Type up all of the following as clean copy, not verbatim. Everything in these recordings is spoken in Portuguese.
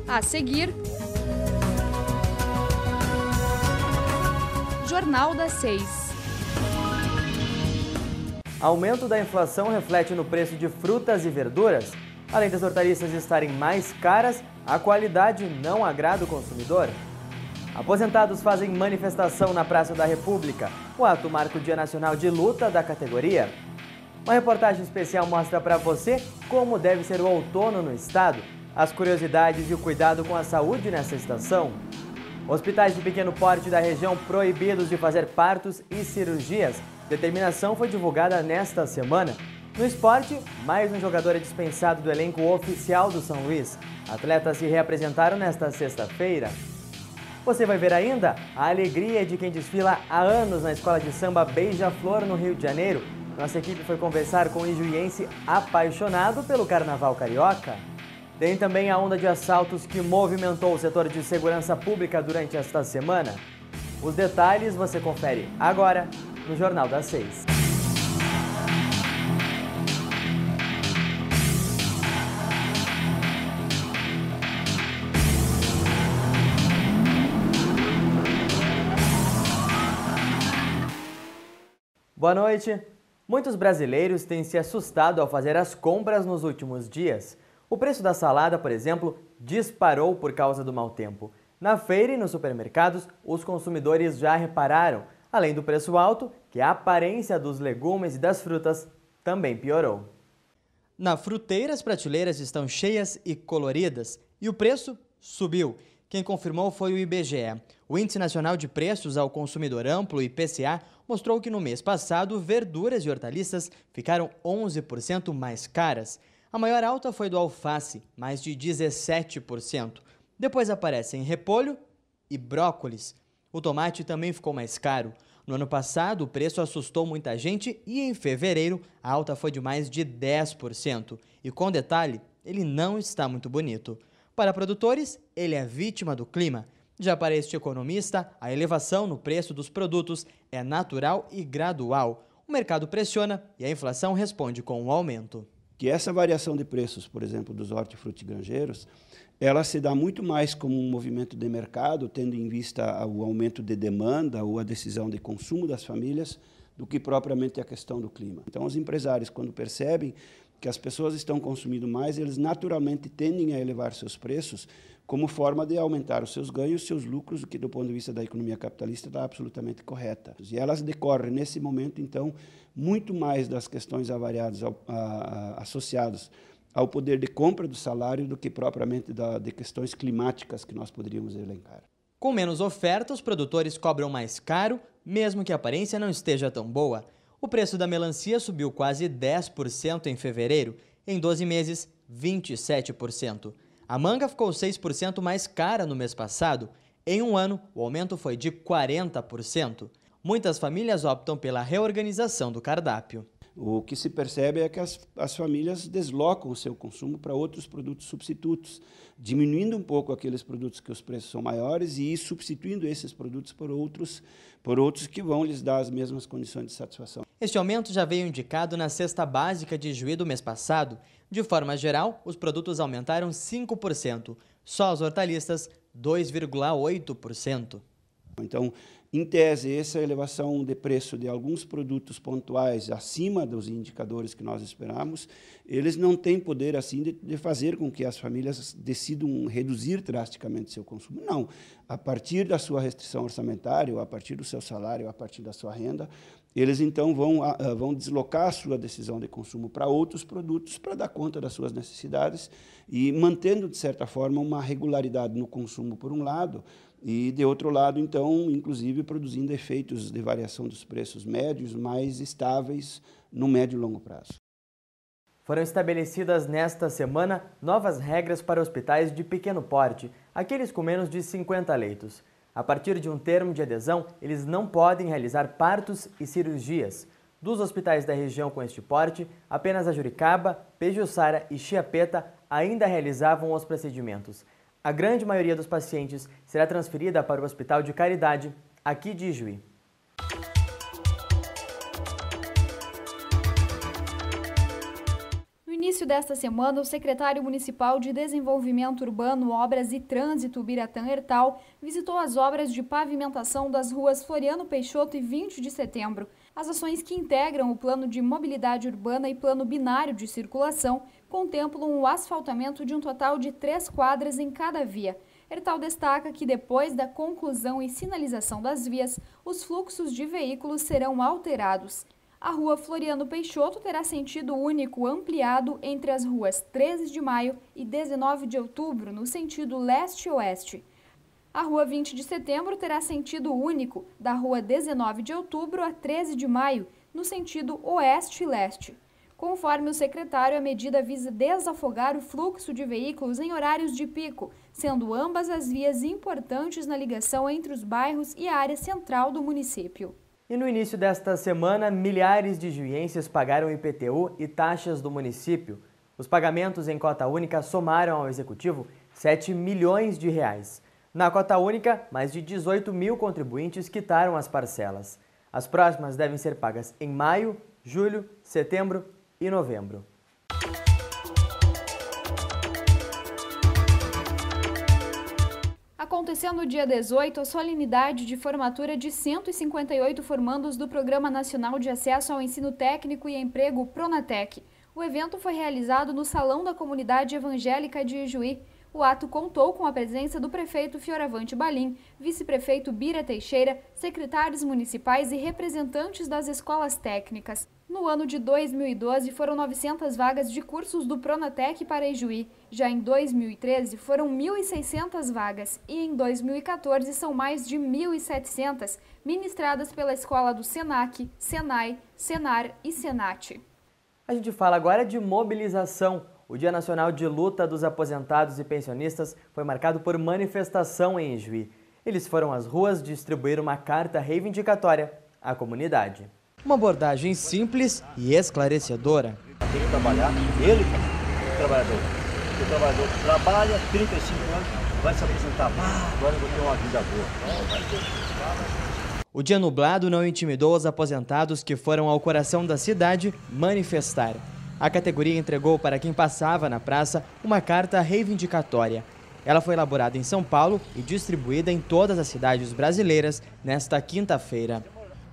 A seguir, Jornal das 6. Aumento da inflação reflete no preço de frutas e verduras. Além das hortaliças estarem mais caras, a qualidade não agrada o consumidor. Aposentados fazem manifestação na Praça da República. O ato marca o Dia Nacional de Luta da categoria. Uma reportagem especial mostra para você como deve ser o outono no estado, as curiosidades e o cuidado com a saúde nessa estação. Hospitais de pequeno porte da região proibidos de fazer partos e cirurgias. Determinação foi divulgada nesta semana. No esporte, mais um jogador é dispensado do elenco oficial do São Luís. Atletas se reapresentaram nesta sexta-feira. Você vai ver ainda a alegria de quem desfila há anos na escola de samba Beija-Flor, no Rio de Janeiro. Nossa equipe foi conversar com um ijuiense apaixonado pelo carnaval carioca. Tem também a onda de assaltos que movimentou o setor de segurança pública durante esta semana. Os detalhes você confere agora no Jornal das 6. Boa noite. Muitos brasileiros têm se assustado ao fazer as compras nos últimos dias. O preço da salada, por exemplo, disparou por causa do mau tempo. Na feira e nos supermercados, os consumidores já repararam, além do preço alto, que a aparência dos legumes e das frutas também piorou. Na fruteira, as prateleiras estão cheias e coloridas e o preço subiu. Quem confirmou foi o IBGE. O Índice Nacional de Preços ao Consumidor Amplo, IPCA, mostrou que no mês passado, verduras e hortaliças ficaram 11% mais caras. A maior alta foi do alface, mais de 17%. Depois aparecem repolho e brócolis. O tomate também ficou mais caro. No ano passado, o preço assustou muita gente e em fevereiro a alta foi de mais de 10%. E com detalhe, ele não está muito bonito. Para produtores, ele é vítima do clima. Já para este economista, a elevação no preço dos produtos é natural e gradual. O mercado pressiona e a inflação responde com um aumento. Que essa variação de preços, por exemplo, dos hortifrutigranjeiros, ela se dá muito mais como um movimento de mercado, tendo em vista o aumento de demanda ou a decisão de consumo das famílias, do que propriamente a questão do clima. Então, os empresários, quando percebem que as pessoas estão consumindo mais, eles naturalmente tendem a elevar seus preços como forma de aumentar os seus ganhos, seus lucros, o que do ponto de vista da economia capitalista está absolutamente correta. E elas decorrem nesse momento, então, muito mais das questões avariadas associadas ao poder de compra do salário do que propriamente de questões climáticas que nós poderíamos elencar. Com menos oferta, os produtores cobram mais caro, mesmo que a aparência não esteja tão boa. O preço da melancia subiu quase 10% em fevereiro, em 12 meses, 27%. A manga ficou 6% mais cara no mês passado. Em um ano, o aumento foi de 40%. Muitas famílias optam pela reorganização do cardápio. O que se percebe é que as famílias deslocam o seu consumo para outros produtos substitutos, diminuindo um pouco aqueles produtos que os preços são maiores e substituindo esses produtos por outros que vão lhes dar as mesmas condições de satisfação. Este aumento já veio indicado na cesta básica de Juí do mês passado. De forma geral, os produtos aumentaram 5%, só as hortaliças 2,8%. Então, em tese, essa elevação de preço de alguns produtos pontuais acima dos indicadores que nós esperamos, eles não têm poder assim de fazer com que as famílias decidam reduzir drasticamente seu consumo. Não. A partir da sua restrição orçamentária, ou a partir do seu salário, ou a partir da sua renda, eles então vão deslocar a sua decisão de consumo para outros produtos para dar conta das suas necessidades e mantendo, de certa forma, uma regularidade no consumo, por um lado, e, de outro lado, então, inclusive, produzindo efeitos de variação dos preços médios mais estáveis no médio e longo prazo. Foram estabelecidas nesta semana novas regras para hospitais de pequeno porte, aqueles com menos de 50 leitos. A partir de um termo de adesão, eles não podem realizar partos e cirurgias. Dos hospitais da região com este porte, apenas a Juricaba, Pejuçara e Chiapeta ainda realizavam os procedimentos. A grande maioria dos pacientes será transferida para o Hospital de Caridade, aqui de Juí. No início início desta semana, o secretário municipal de Desenvolvimento Urbano, Obras e Trânsito, Biratã Hertal, visitou as obras de pavimentação das ruas Floriano Peixoto e 20 de setembro. As ações que integram o Plano de Mobilidade Urbana e Plano Binário de Circulação contemplam o asfaltamento de um total de 3 quadras em cada via. Hertal destaca que depois da conclusão e sinalização das vias, os fluxos de veículos serão alterados. A rua Floriano Peixoto terá sentido único ampliado entre as ruas 13 de maio e 19 de outubro, no sentido leste-oeste. A rua 20 de setembro terá sentido único da rua 19 de outubro a 13 de maio, no sentido oeste-leste. Conforme o secretário, a medida visa desafogar o fluxo de veículos em horários de pico, sendo ambas as vias importantes na ligação entre os bairros e a área central do município. E no início desta semana, milhares de juienses pagaram IPTU e taxas do município. Os pagamentos em cota única somaram ao Executivo 7 milhões de reais. Na cota única, mais de 18 mil contribuintes quitaram as parcelas. As próximas devem ser pagas em maio, julho, setembro e novembro. Aconteceu no dia 18 a solenidade de formatura de 158 formandos do Programa Nacional de Acesso ao Ensino Técnico e Emprego, Pronatec. O evento foi realizado no Salão da Comunidade Evangélica de Ijuí. O ato contou com a presença do prefeito Fioravante Balim, vice-prefeito Bira Teixeira, secretários municipais e representantes das escolas técnicas. No ano de 2012, foram 900 vagas de cursos do Pronatec para Ijuí. Já em 2013, foram 1.600 vagas e em 2014 são mais de 1.700, ministradas pela escola do Senac, Senai, Senar e Senat. A gente fala agora de mobilização. O Dia Nacional de Luta dos Aposentados e Pensionistas foi marcado por manifestação em Ijuí. Eles foram às ruas distribuir uma carta reivindicatória à comunidade. Uma abordagem simples e esclarecedora. Tem que trabalhar, ele, o trabalhador trabalha 35 anos, vai se aposentar, agora eu vou ter uma vida boa. O dia nublado não intimidou os aposentados que foram ao coração da cidade manifestar. A categoria entregou para quem passava na praça uma carta reivindicatória. Ela foi elaborada em São Paulo e distribuída em todas as cidades brasileiras nesta quinta-feira.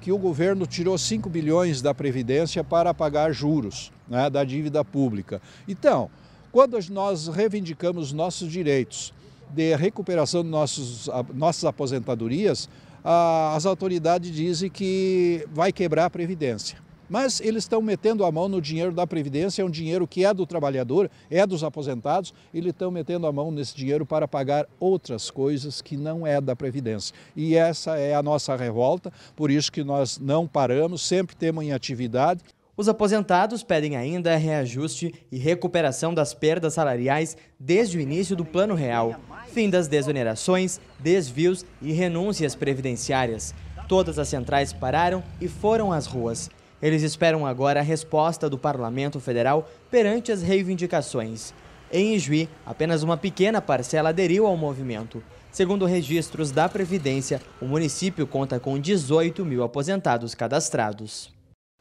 Que o governo tirou 5 bilhões da Previdência para pagar juros, né, da dívida pública. Então, quando nós reivindicamos nossos direitos de recuperação de nossas aposentadorias, as autoridades dizem que vai quebrar a Previdência. Mas eles estão metendo a mão no dinheiro da Previdência, é um dinheiro que é do trabalhador, é dos aposentados, eles estão metendo a mão nesse dinheiro para pagar outras coisas que não é da Previdência. E essa é a nossa revolta, por isso que nós não paramos, sempre temos em atividade. Os aposentados pedem ainda reajuste e recuperação das perdas salariais desde o início do Plano Real, fim das desonerações, desvios e renúncias previdenciárias. Todas as centrais pararam e foram às ruas. Eles esperam agora a resposta do Parlamento Federal perante as reivindicações. Em Ijuí, apenas uma pequena parcela aderiu ao movimento. Segundo registros da Previdência, o município conta com 18 mil aposentados cadastrados.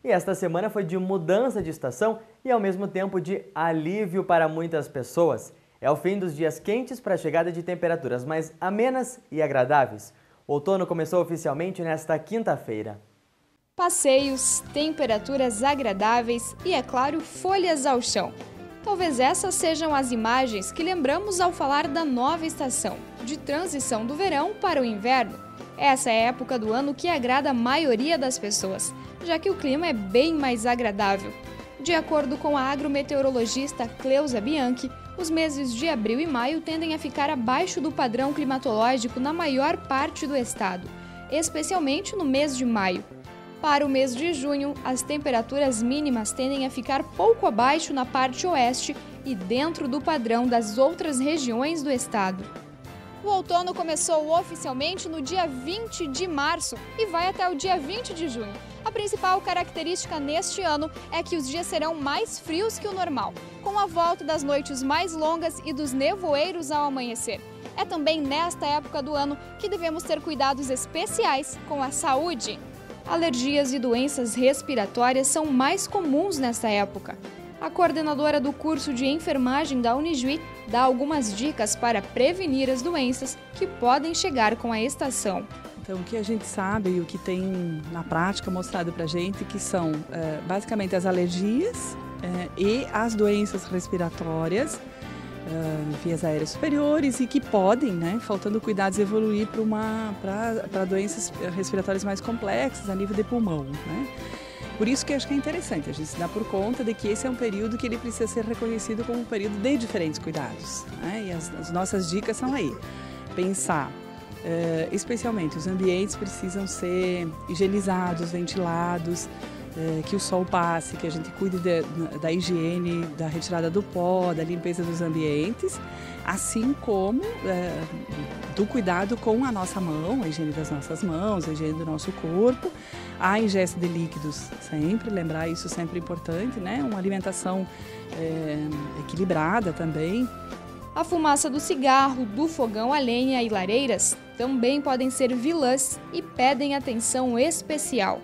E esta semana foi de mudança de estação e ao mesmo tempo de alívio para muitas pessoas. É o fim dos dias quentes para a chegada de temperaturas mais amenas e agradáveis. O outono começou oficialmente nesta quinta-feira. Passeios, temperaturas agradáveis e, é claro, folhas ao chão. Talvez essas sejam as imagens que lembramos ao falar da nova estação, de transição do verão para o inverno. Essa é a época do ano que agrada a maioria das pessoas, já que o clima é bem mais agradável. De acordo com a agrometeorologista Cleusa Bianchi, os meses de abril e maio tendem a ficar abaixo do padrão climatológico na maior parte do estado, especialmente no mês de maio. Para o mês de junho, as temperaturas mínimas tendem a ficar pouco abaixo na parte oeste e dentro do padrão das outras regiões do estado. O outono começou oficialmente no dia 20 de março e vai até o dia 20 de junho. A principal característica neste ano é que os dias serão mais frios que o normal, com a volta das noites mais longas e dos nevoeiros ao amanhecer. É também nesta época do ano que devemos ter cuidados especiais com a saúde. Alergias e doenças respiratórias são mais comuns nesta época. A coordenadora do curso de enfermagem da Unijuí dá algumas dicas para prevenir as doenças que podem chegar com a estação. Então, o que a gente sabe e o que tem na prática mostrado para a gente que são basicamente as alergias e as doenças respiratórias, vias aéreas superiores e que podem, faltando cuidados, evoluir para doenças respiratórias mais complexas a nível de pulmão. Por isso que acho que é interessante a gente se dar por conta de que esse é um período que ele precisa ser reconhecido como um período de diferentes cuidados. E as nossas dicas são aí, pensar, especialmente os ambientes precisam ser higienizados, ventilados, que o sol passe, que a gente cuide da higiene, da retirada do pó, da limpeza dos ambientes, assim como do cuidado com a nossa mão, a higiene das nossas mãos, a higiene do nosso corpo, a ingesta de líquidos sempre, lembrar isso sempre importante, uma alimentação equilibrada também. A fumaça do cigarro, do fogão a lenha e lareiras também podem ser vilãs e pedem atenção especial.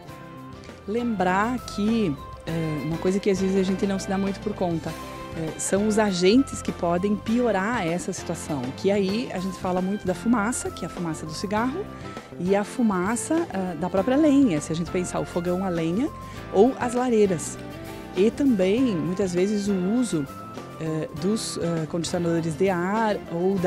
Lembrar que uma coisa que às vezes a gente não se dá muito por conta, são os agentes que podem piorar essa situação, que aí a gente fala muito da fumaça, que é a fumaça do cigarro, e a fumaça da própria lenha, se a gente pensar o fogão a lenha ou as lareiras. E também, muitas vezes, o uso dos condicionadores de ar ou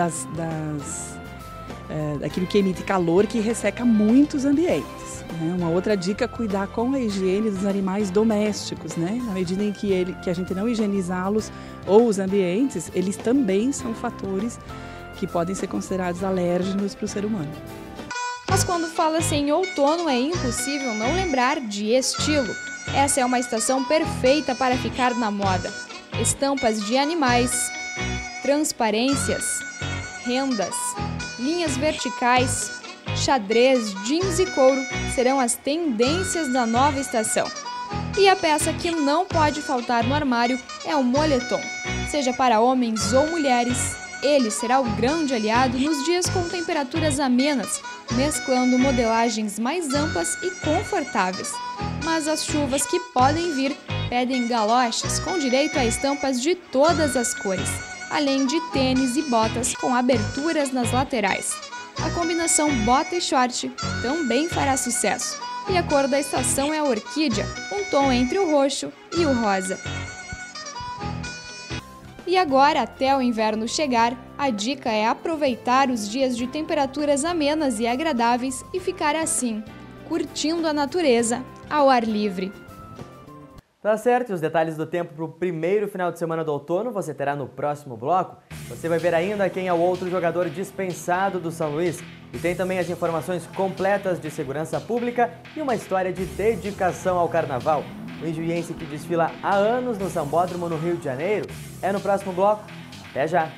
daquilo que emite calor que resseca muitos ambientes. Uma outra dica é cuidar com a higiene dos animais domésticos, na medida em que a gente não higienizá-los ou os ambientes, eles também são fatores que podem ser considerados alérgenos para o ser humano. Mas quando fala-se em outono, é impossível não lembrar de estilo. Essa é uma estação perfeita para ficar na moda. Estampas de animais, transparências, rendas, linhas verticais, xadrez, jeans e couro serão as tendências da nova estação. E a peça que não pode faltar no armário é o moletom. Seja para homens ou mulheres, ele será o grande aliado nos dias com temperaturas amenas, mesclando modelagens mais amplas e confortáveis. Mas as chuvas que podem vir pedem galoches com direito a estampas de todas as cores, além de tênis e botas com aberturas nas laterais. A combinação bota e short também fará sucesso. E a cor da estação é a orquídea, um tom entre o roxo e o rosa. E agora, até o inverno chegar, a dica é aproveitar os dias de temperaturas amenas e agradáveis e ficar assim, curtindo a natureza ao ar livre. Tá certo, e os detalhes do tempo para o primeiro final de semana do outono você terá no próximo bloco. Você vai ver ainda quem é o outro jogador dispensado do São Luís. E tem também as informações completas de segurança pública e uma história de dedicação ao carnaval. O ijuiense que desfila há anos no Sambódromo no Rio de Janeiro é no próximo bloco. Até já!